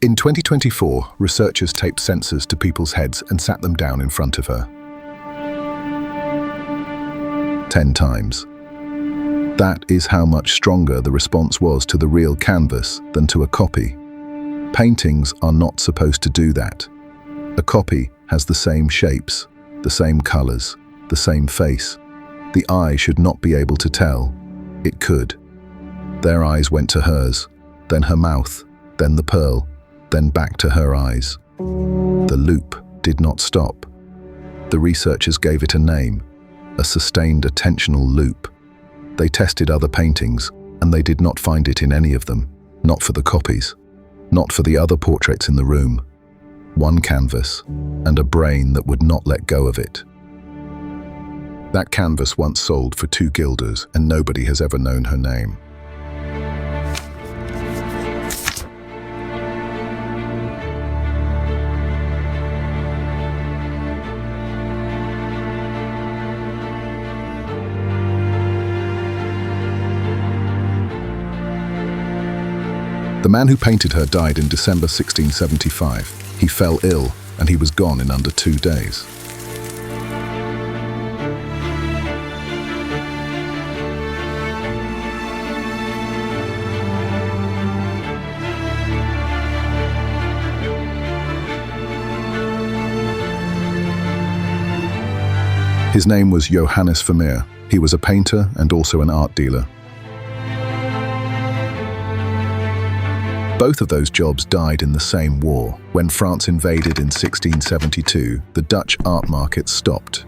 In 2024, researchers taped sensors to people's heads and sat them down in front of her. 10 times. That is how much stronger the response was to the real canvas than to a copy. Paintings are not supposed to do that. A copy has the same shapes, the same colors, the same face. The eye should not be able to tell. It could. Their eyes went to hers, then her mouth, then the pearl, then back to her eyes. The loop did not stop. The researchers gave it a name, a sustained attentional loop. They tested other paintings, and they did not find it in any of them, not for the copies, not for the other portraits in the room. One canvas, and a brain that would not let go of it. That canvas once sold for 2 guilders, and nobody has ever known her name. The man who painted her died in December 1675. He fell ill, and he was gone in under 2 days. His name was Johannes Vermeer. He was a painter and also an art dealer. Both of those jobs died in the same war. When France invaded in 1672, the Dutch art market stopped.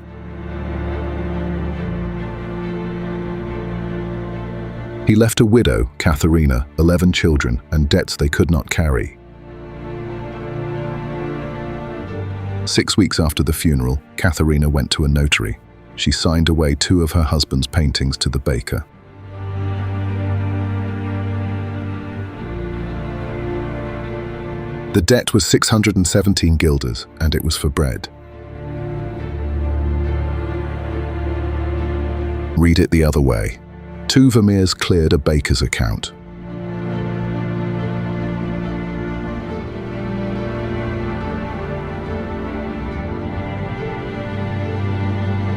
He left a widow, Katharina, 11 children, and debts they could not carry. 6 weeks after the funeral, Katharina went to a notary. She signed away 2 of her husband's paintings to the baker. The debt was 617 guilders, and it was for bread. Read it the other way. 2 Vermeers cleared a baker's account.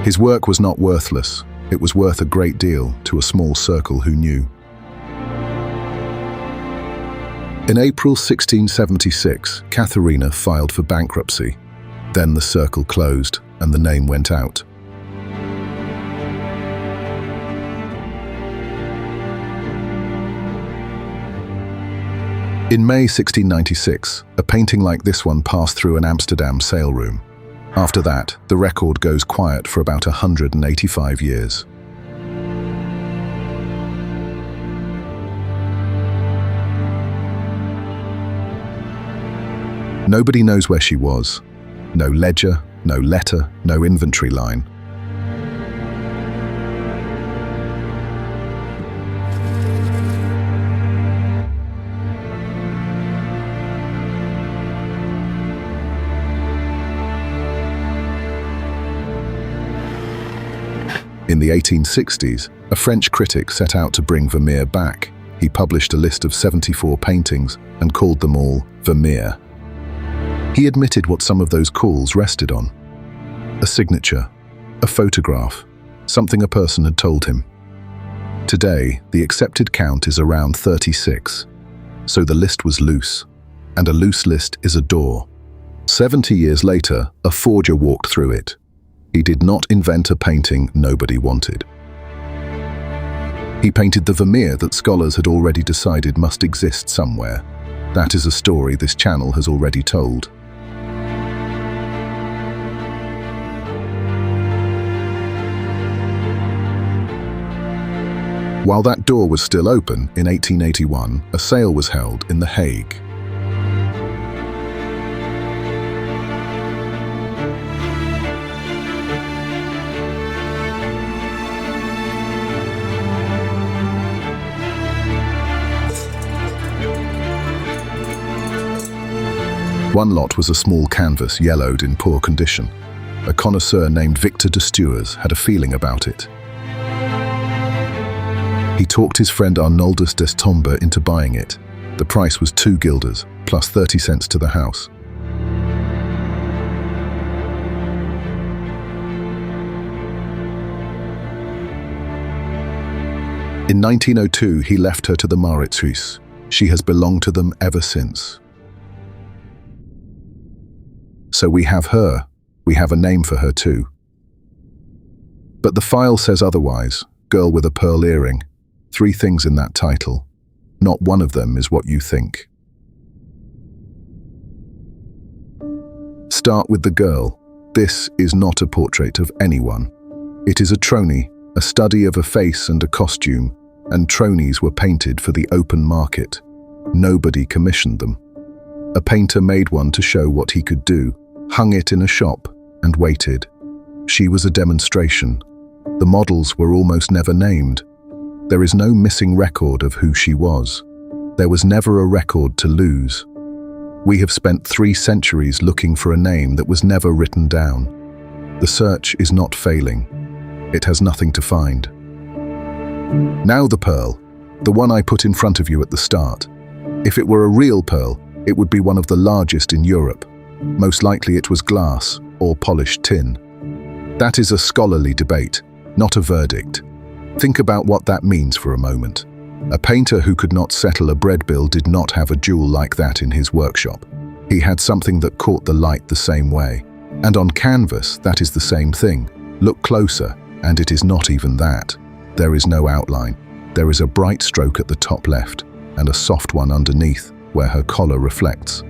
His work was not worthless. It was worth a great deal to a small circle who knew. In April 1676, Katharina filed for bankruptcy. Then the circle closed and the name went out. In May 1696, a painting like this one passed through an Amsterdam sale room. After that, the record goes quiet for about 185 years. Nobody knows where she was. No ledger, no letter, no inventory line. In the 1860s, a French critic set out to bring Vermeer back. He published a list of 74 paintings and called them all Vermeer. He admitted what some of those calls rested on. A signature, a photograph, something a person had told him. Today, the accepted count is around 36, so the list was loose, and a loose list is a door. 70 years later, a forger walked through it. He did not invent a painting nobody wanted. He painted the Vermeer that scholars had already decided must exist somewhere. That is a story this channel has already told. While that door was still open, in 1881, a sale was held in The Hague. One lot was a small canvas, yellowed in poor condition. A connoisseur named Victor de Stuers had a feeling about it. He talked his friend Arnoldus des Tomber into buying it. The price was 2 guilders, plus 30 cents to the house. In 1902, he left her to the Mauritshuis. She has belonged to them ever since. So we have her. We have a name for her too. But the file says otherwise. Girl with a pearl earring. 3 things in that title. Not one of them is what you think. Start with the girl. This is not a portrait of anyone. It is a tronie, a study of a face and a costume, and tronies were painted for the open market. Nobody commissioned them. A painter made one to show what he could do, hung it in a shop, and waited. She was a demonstration. The models were almost never named. There is no missing record of who she was. There was never a record to lose. We have spent 3 centuries looking for a name that was never written down. The search is not failing. It has nothing to find. Now the pearl, the one I put in front of you at the start. If it were a real pearl, it would be one of the largest in Europe. Most likely it was glass or polished tin. That is a scholarly debate, not a verdict. Think about what that means for a moment. A painter who could not settle a bread bill did not have a jewel like that in his workshop. He had something that caught the light the same way. And on canvas, that is the same thing. Look closer, and it is not even that. There is no outline. There is a bright stroke at the top left, and a soft one underneath, where her collar reflects.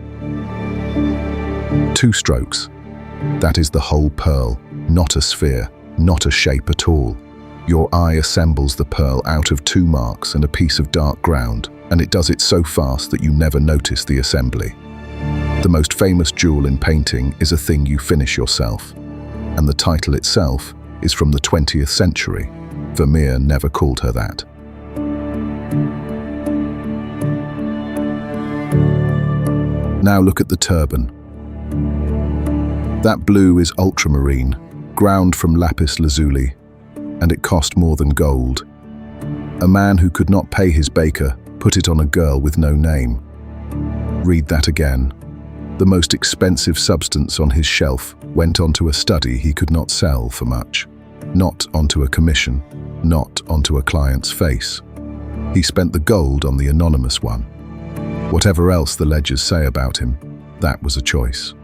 2 strokes. That is the whole pearl, not a sphere, not a shape at all. Your eye assembles the pearl out of 2 marks and a piece of dark ground, and it does it so fast that you never notice the assembly. The most famous jewel in painting is a thing you finish yourself, and the title itself is from the 20th century. Vermeer never called her that. Now look at the turban. That blue is ultramarine, ground from lapis lazuli, and it cost more than gold. A man who could not pay his baker put it on a girl with no name. Read that again. The most expensive substance on his shelf went onto a study he could not sell for much. Not onto a commission, not onto a client's face. He spent the gold on the anonymous one. Whatever else the ledgers say about him, that was a choice.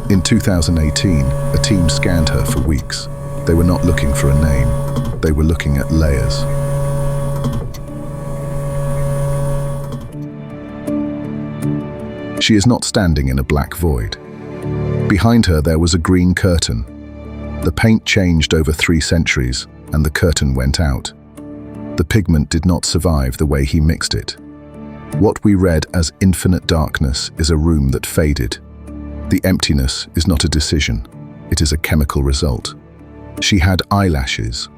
In 2018, a team scanned her for weeks. They were not looking for a name. They were looking at layers. She is not standing in a black void. Behind her there was a green curtain. The paint changed over 3 centuries, and the curtain went out. The pigment did not survive the way he mixed it. What we read as infinite darkness is a room that faded. The emptiness is not a decision. It is a chemical result. She had eyelashes.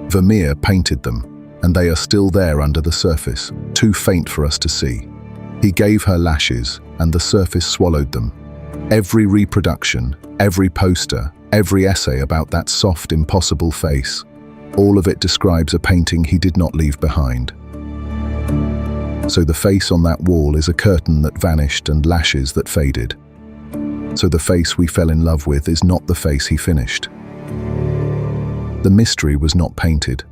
Vermeer painted them, and they are still there under the surface, too faint for us to see. He gave her lashes, and the surface swallowed them. Every reproduction, every poster, every essay about that soft, impossible face, all of it describes a painting he did not leave behind. So the face on that wall is a curtain that vanished and lashes that faded. So the face we fell in love with is not the face he finished. The mystery was not painted.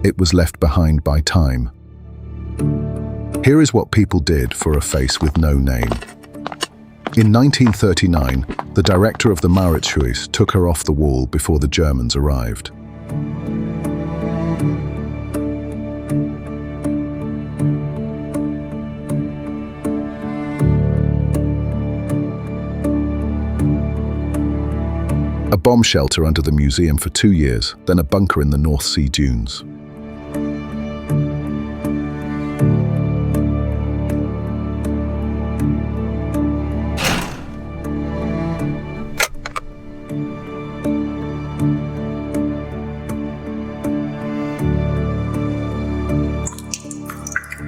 It was left behind by time. Here is what people did for a face with no name. In 1939, the director of the Mauritshuis took her off the wall before the Germans arrived. A bomb shelter under the museum for 2 years, then a bunker in the North Sea dunes.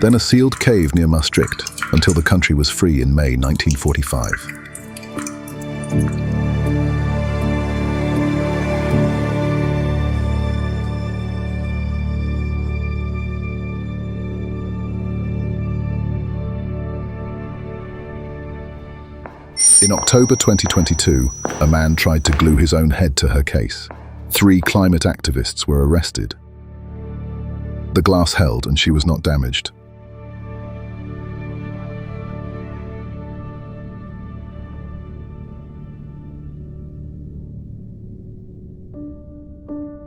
Then a sealed cave near Maastricht, until the country was free in May 1945. In October 2022, a man tried to glue his own head to her case. 3 climate activists were arrested. The glass held and she was not damaged.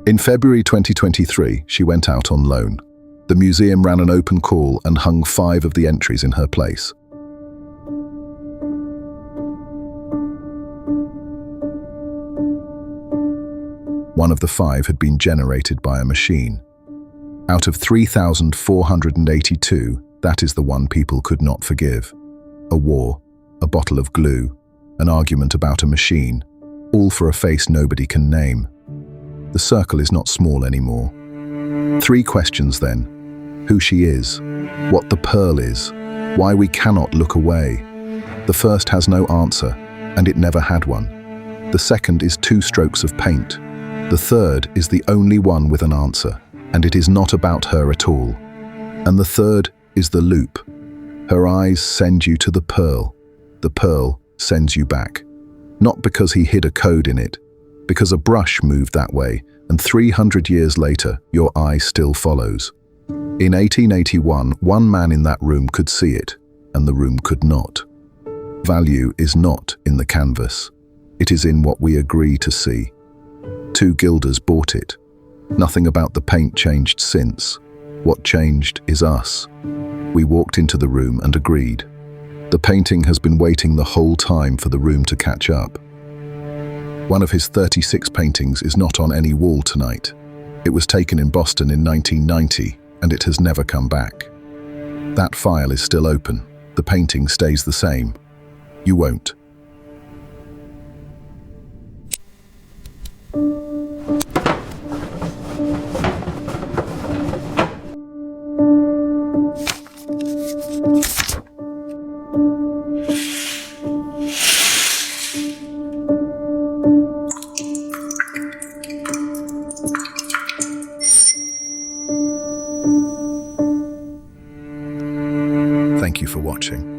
In February 2023, she went out on loan. The museum ran an open call and hung 5 of the entries in her place. One of the 5 had been generated by a machine. Out of 3,482, that is the one people could not forgive. A war, a bottle of glue, an argument about a machine, all for a face nobody can name. The circle is not small anymore. 3 questions then. Who she is, what the pearl is, why we cannot look away. The first has no answer, and it never had one. The second is 2 strokes of paint. The third is the only one with an answer, and it is not about her at all. And the third is the loop. Her eyes send you to the pearl sends you back. Not because he hid a code in it, because a brush moved that way, and 300 years later, your eye still follows. In 1881, one man in that room could see it, and the room could not. Value is not in the canvas. It is in what we agree to see. 2 guilders bought it. Nothing about the paint changed since. What changed is us. We walked into the room and agreed. The painting has been waiting the whole time for the room to catch up. One of his 36 paintings is not on any wall tonight. It was taken in Boston in 1990, and it has never come back. That file is still open. The painting stays the same. You won't. Thank you for watching.